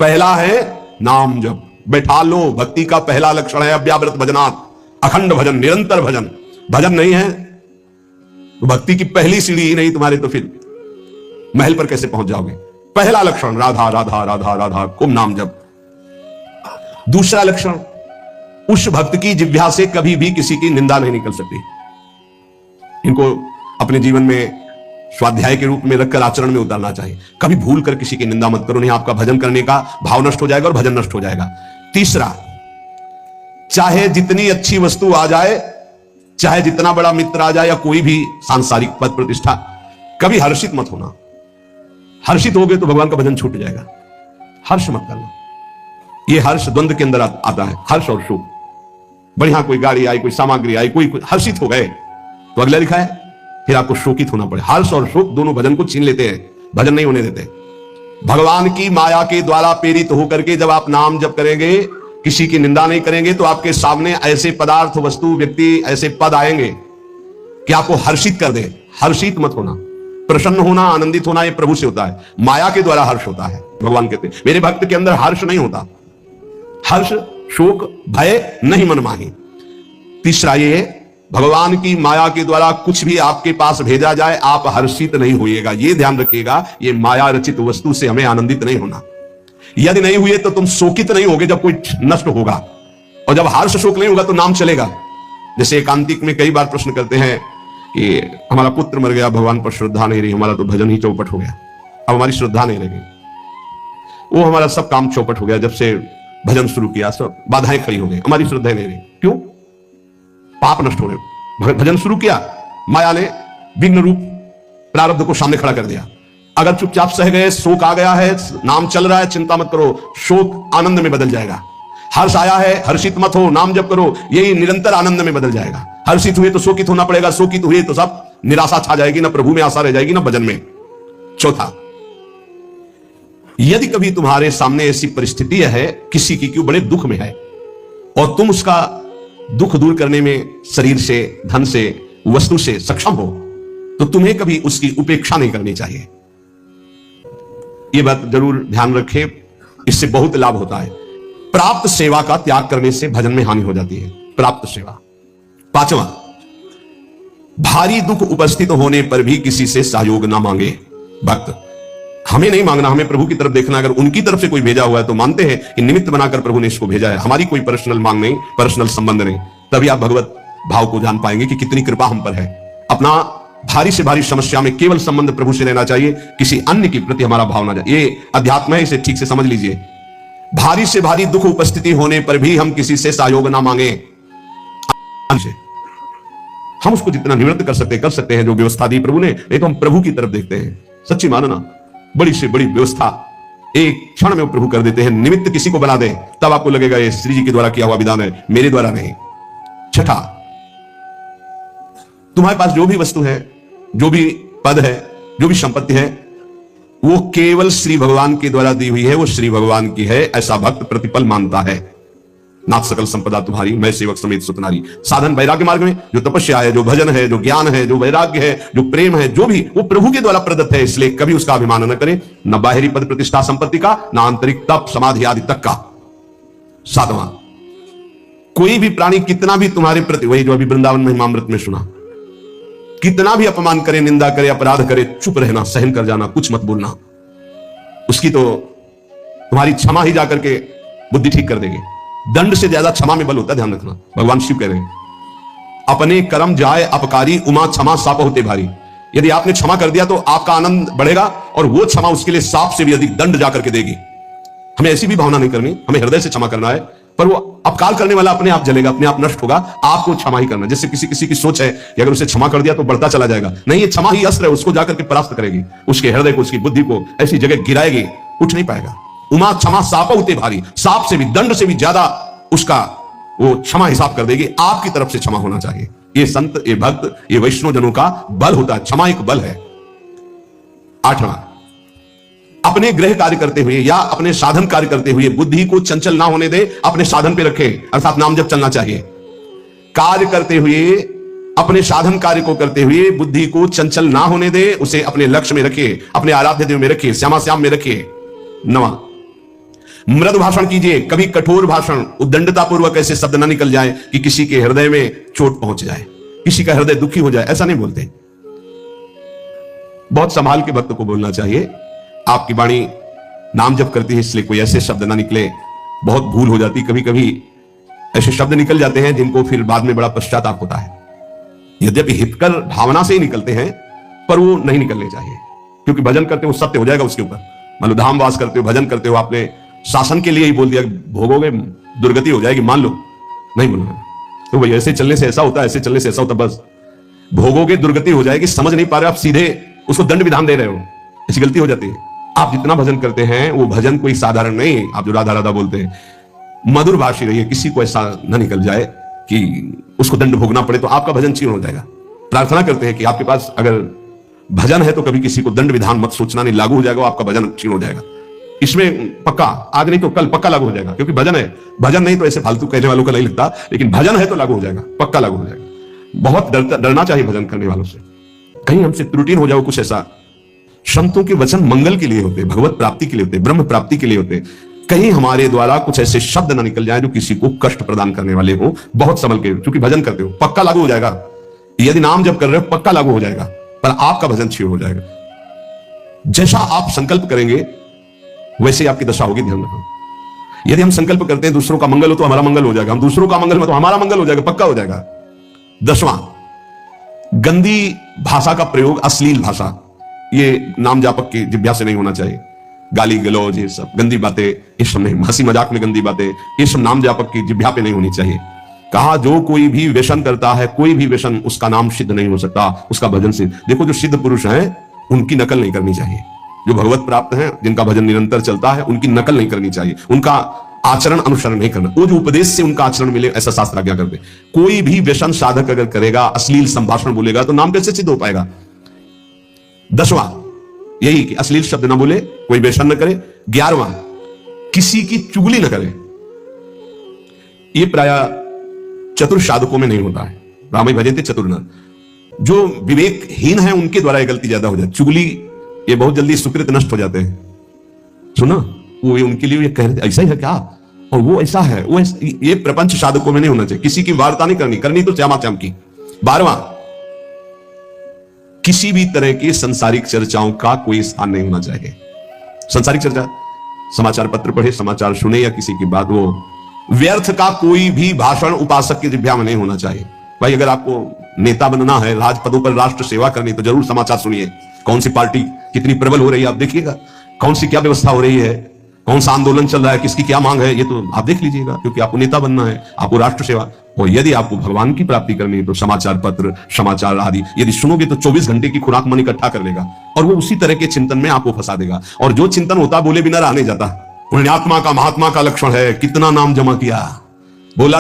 पहला है नाम जप। बैठा लो, भक्ति का पहला लक्षण है अव्यावृत भजनात्, अखंड भजन, निरंतर भजन। भजन नहीं है तो भक्ति की पहली सीढ़ी ही नहीं तुम्हारे, तो फिर महल पर कैसे पहुंच जाओगे? पहला लक्षण राधा राधा राधा राधा, खूब नाम जप। दूसरा लक्षण, उस भक्त की जिह्वा से कभी भी किसी की निंदा नहीं निकल सकती। इनको अपने जीवन में स्वाध्याय के रूप में रखकर आचरण में उतारना चाहिए। कभी भूल कर किसी की निंदा मत करो, नहीं आपका भजन करने का भाव नष्ट हो जाएगा और भजन नष्ट हो जाएगा। तीसरा, चाहे जितनी अच्छी वस्तु आ जाए, चाहे जितना बड़ा मित्र आ जाए या कोई भी सांसारिक पद प्रतिष्ठा, कभी हर्षित मत होना। हर्षित हो गए तो भगवान का भजन छूट जाएगा। हर्ष मत करना। यह हर्ष द्वंद्व के अंदर आता है, हर्ष और शोक। बढ़िया कोई गाड़ी आई, कोई सामग्री आई, कोई हर्षित हो गए तो अगला लिखा है फिर आपको शोकित होना पड़े। हर्ष और शोक दोनों भजन को छीन लेते हैं, भजन नहीं होने देते। भगवान की माया के द्वारा प्रेरित होकर के जब आप नाम जप करेंगे, किसी की निंदा नहीं करेंगे, तो आपके सामने ऐसे पदार्थ, वस्तु, व्यक्ति, ऐसे पद आएंगे कि आपको हर्षित कर दे। हर्षित मत होना। प्रसन्न होना, आनंदित होना, यह प्रभु से होता है। माया के द्वारा हर्ष होता है। भगवान कहते हैं मेरे भक्त के अंदर हर्ष नहीं होता। हर्ष, शोक, भय नहीं मन माही। तीसरा ये, भगवान की माया के द्वारा कुछ भी आपके पास भेजा जाए, आप हर्षित नहीं होइएगा। ये ध्यान रखिएगा, ये माया रचित वस्तु से हमें आनंदित नहीं होना। यदि नहीं हुए तो तुम शोकित नहीं होगे जब कोई नष्ट होगा, और जब हर्ष शोक नहीं होगा तो नाम चलेगा। जैसे एकांतिक में कई बार प्रश्न करते हैं कि हमारा पुत्र मर गया, भगवान पर श्रद्धा नहीं रही, हमारा तो भजन ही चौपट हो गया, अब हमारी श्रद्धा नहीं रही, वो हमारा सब काम चौपट हो गया, जब से भजन शुरू किया सब बाधाएं खड़ी हो गई, हमारी श्रद्धा नहीं रही। क्यों? पाप नष्ट हो रहे। भजन शुरू किया, माया ने विघ्न रूप प्रारब्ध को सामने खड़ा कर दिया। अगर चुपचाप सह गए, शोक आ गया है, नाम चल रहा है, चिंता मत करो, शोक आनंद में बदल जाएगा। हर्ष आया है, हर्षित मत हो, नाम जप करो, यही निरंतर आनंद में बदल जाएगा। हर्षित हुए तो शोकित होना पड़ेगा, शोकित हुए तो सब निराशा छा जाएगी, ना प्रभु में आशा रह जाएगी, ना भजन में। चौथा, यदि कभी तुम्हारे सामने ऐसी परिस्थिति है किसी की क्यों बड़े दुख में है और तुम उसका दुख दूर करने में शरीर से, धन से, वस्तु से सक्षम हो, तो तुम्हें कभी उसकी उपेक्षा नहीं करनी चाहिए। यह बात जरूर ध्यान रखें, इससे बहुत लाभ होता है। प्राप्त सेवा का त्याग करने से भजन में हानि हो जाती है। प्राप्त सेवा। पांचवा, भारी दुख उपस्थित होने पर भी किसी से सहयोग ना मांगे। भक्त, हमें नहीं मांगना, हमें प्रभु की तरफ देखना। अगर उनकी तरफ से कोई भेजा हुआ है तो मानते हैं कि निमित्त बनाकर प्रभु ने इसको भेजा है, हमारी कोई पर्सनल मांग नहीं, पर्सनल संबंध नहीं। तभी आप भगवत भाव को जान पाएंगे कि कितनी कृपा हम पर है। अपना भारी से भारी समस्या में केवल संबंध प्रभु से रहना चाहिए, किसी अन्य के प्रति हमारा भाव ना जाए। ये अध्यात्म है, इसे ठीक से समझ लीजिए। भारी से भारी दुख उपस्थिति होने पर भी हम किसी से सहयोग ना मांगे। हम उसको जितना निवृत्त कर सकते हैं, जो व्यवस्था दी प्रभु ने, नहीं तो हम प्रभु की तरफ देखते हैं। सच्ची मानना, बड़ी से बड़ी व्यवस्था एक क्षण में प्रभु कर देते हैं। निमित्त किसी को बना दे, तब आपको लगेगा ये श्री जी के द्वारा किया हुआ विधान है, मेरे द्वारा नहीं। छठा, तुम्हारे पास जो भी वस्तु है, जो भी पद है, जो भी संपत्ति है, वो केवल श्री भगवान के द्वारा दी हुई है, वो श्री भगवान की है, ऐसा भक्त प्रतिपल मानता है। नाथ सकल संपदा तुम्हारी, मैं सेवक समेत सुतनारी। साधन वैराग्य मार्ग में जो तपस्या है, जो भजन है, जो ज्ञान है, जो वैराग्य है, जो प्रेम है, जो भी, वो प्रभु के द्वारा प्रदत्त है। इसलिए कभी उसका अभिमान न करें, न बाहरी पद प्रतिष्ठा संपत्ति का, न आंतरिक तप समाधि आदि तक का। सातवां, कोई भी प्राणी कितना भी तुम्हारे प्रति, वही जो अभी वृंदावन महिमामृत में सुना, कितना भी अपमान करे, निंदा करे, अपराध करे, चुप रहना, सहन कर जाना, कुछ मत बोलना। उसकी तो तुम्हारी क्षमा ही जाकर के बुद्धि ठीक कर देगी। दंड से ज्यादा क्षमा में बल होता है, ध्यान रखना। भगवान शिव कह रहे हैं, अपने कर्म जाए अपकारी, उमा क्षमा साप होते भारी। यदि आपने क्षमा कर दिया तो आपका आनंद बढ़ेगा, और वो क्षमा उसके लिए सांप से भी अधिक दंड जाकर के देगी। हमें ऐसी भी भावना नहीं करनी, हमें हृदय से क्षमा करना है, पर वो अपकार करने वाला अपने आप जलेगा, अपने आप नष्ट होगा। आपको क्षमा ही करना। जैसे किसी की सोच है कि अगर उसे क्षमा कर दिया तो बढ़ता चला जाएगा, नहीं, ये क्षमा ही अस्त्र है, उसको जाकर के परास्त करेगी, उसके हृदय को, उसकी बुद्धि को ऐसी जगह गिराएगी, उठ नहीं पाएगा। उमा क्षमा साप होते भारी, सांप से भी, दंड से भी ज्यादा उसका वो क्षमा हिसाब कर देगी। आपकी तरफ से क्षमा होना चाहिए। ये संत, ये भक्त, ये वैष्णव जनों का बल होता है, क्षमा एक बल है। आठवां, अपने गृह कार्य करते हुए या अपने साधन कार्य करते हुए बुद्धि को चंचल ना होने दे, अपने साधन पे रखे, अर्थात नाम जप चलना चाहिए। कार्य करते हुए, अपने साधन कार्य को करते हुए बुद्धि को चंचल ना होने दे, उसे अपने लक्ष्य में रखिए, अपने आराध्य देव में रखिए, श्यामा श्याम में रखिए। नवा, मृदु भाषण कीजिए, कभी कठोर भाषण, उद्दंडता पूर्वक ऐसे शब्द ना निकल जाए कि किसी के हृदय में चोट पहुंच जाए, किसी का हृदय दुखी हो जाए, ऐसा नहीं बोलते। बहुत संभाल के भक्त को बोलना चाहिए। आपकी वाणी नाम जप करती है, इसलिए कोई ऐसे शब्द ना निकले, बहुत भूल हो जाती। कभी कभी ऐसे शब्द निकल जाते हैं जिनको फिर बाद में बड़ा पश्चाताप होता है। यद्यपि हितकर भावना से ही निकलते हैं, पर वो नहीं निकलने चाहिए, क्योंकि भजन करते हो सत्य हो जाएगा उसके ऊपर। मान लो धाम वास करते हो, भजन करते हो, आपने शासन के लिए ही बोल दिया, भोगोगे दुर्गति हो जाएगी, मान लो, नहीं बोलना। तो भाई ऐसे चलने से ऐसा होता है, ऐसे चलने से ऐसा होता, बस भोगोगे दुर्गति हो जाएगी, समझ नहीं पा रहे आप, सीधे उसको दंड विधान दे रहे हो, ऐसी गलती हो जाती है। आप जितना भजन करते हैं वो भजन कोई साधारण नहीं है। आप जो राधा राधा बोलते हैं, मधुर भाषी रहिए, किसी को ऐसा न निकल जाए कि उसको दंड भोगना पड़े, तो आपका भजन क्षीण हो जाएगा। प्रार्थना करते हैं कि आपके पास अगर भजन है तो कभी किसी को दंड विधान मत सोचना, नहीं लागू हो जाएगा, आपका भजन क्षीण हो जाएगा। इसमें पक्का, आज नहीं तो कल पक्का लागू हो जाएगा, क्योंकि भजन है। भजन नहीं तो ऐसे फालतू कहने वालों का नहीं लगता, लेकिन भजन है तो लागू हो जाएगा, पक्का लागू हो जाएगा। बहुत डरना चाहिए भजन करने वालों से, कहीं हमसे त्रुटि हो जाओ कुछ ऐसा। संतों के वचन मंगल के लिए होते, भगवत प्राप्ति के लिए होते, ब्रह्म प्राप्ति के लिए होते। कहीं हमारे द्वारा कुछ ऐसे शब्द ना निकल जाए जो किसी को कष्ट प्रदान करने वाले हो। बहुत संभल के, क्योंकि भजन करते हो, पक्का लागू हो जाएगा। यदि नाम जब कर रहे हो पक्का लागू हो जाएगा, पर आपका भजन क्षीण हो जाएगा। जैसा आप संकल्प करेंगे वैसे आपकी दशा होगी, ध्यान रखना। यदि हम संकल्प करते हैं दूसरों का मंगल हो तो हमारा मंगल हो जाएगा, हम दूसरों का मंगल हो तो हमारा मंगल हो जाएगा, पक्का हो जाएगा। 10वां, गंदी भाषा का प्रयोग, अश्लील भाषा, ये नाम जापक की जिह्वा से नहीं होना चाहिए। गाली गलौज, ये सब गंदी बातें, ये सब नहीं, हंसी मजाक में गंदी बातें, ये सब नाम जापक की जिह्वा पे नहीं होनी चाहिए। कहा जो कोई भी व्यसन करता है, कोई भी व्यसन, उसका नाम सिद्ध नहीं हो सकता, उसका भजन सिद्ध। देखो जो सिद्ध पुरुष हैं उनकी नकल नहीं करनी चाहिए। जो भगवत प्राप्त हैं, जिनका भजन निरंतर चलता है, उनकी नकल नहीं करनी चाहिए, उनका आचरण अनुसरण नहीं करना। वो जो उपदेश से उनका आचरण मिले, ऐसा शास्त्र आज्ञा करते। कोई भी व्यसन साधक अगर करेगा, अश्लील संभाषण बोलेगा, तो नाम कैसे सिद्ध हो पाएगा। 10वां यही कि अश्लील शब्द ना बोले, कोई व्यसन न करे। 11वां, किसी की चुगली न करे। ये प्राय चतुर साधकों में नहीं होता है। रामाई भजते चतुर नर, जो विवेकहीन है उनके द्वारा ये गलती ज्यादा हो जाती। चुगली, ये बहुत जल्दी सुकृत नष्ट हो जाते हैं। सुना, वो उनके लिए ये कह रहे थे ऐसा ही है क्या, और वो ऐसा है, वो ये प्रपंच साधकों में नहीं होना चाहिए। किसी की वार्ता नहीं करनी तो श्यामा श्याम की। 12वां, किसी भी तरह की सांसारिक चर्चाओं का कोई स्थान नहीं होना चाहिए। सांसारिक चर्चा, समाचार पत्र पढ़े, समाचार सुने, या किसी की बात, वो व्यर्थ का कोई भी भाषण उपासक की जिह्वा में नहीं होना चाहिए। भाई अगर आपको नेता बनना है, राजपदों पर राष्ट्र सेवा करनी, तो जरूर समाचार सुनिए। कौन सी पार्टी कितनी प्रबल हो रही है आप देखिएगा, कौन सी क्या व्यवस्था हो रही है, कौन सा आंदोलन चल रहा है, किसकी क्या मांग है, ये तो आप देख लीजिएगा, क्योंकि आपको नेता बनना है, आपको राष्ट्र सेवा। और यदि आपको भगवान की प्राप्ति करनी है तो समाचार पत्र, समाचार आदि यदि सुनोगे तो 24 घंटे की खुराक मन इकट्ठा कर लेगा, और वो उसी तरह के चिंतन में आपको फंसा देगा। और जो चिंतन होता बोले बिना रह नहीं जाता। पुण्यात्मा का, महात्मा का लक्षण है, कितना नाम जमा किया, बोला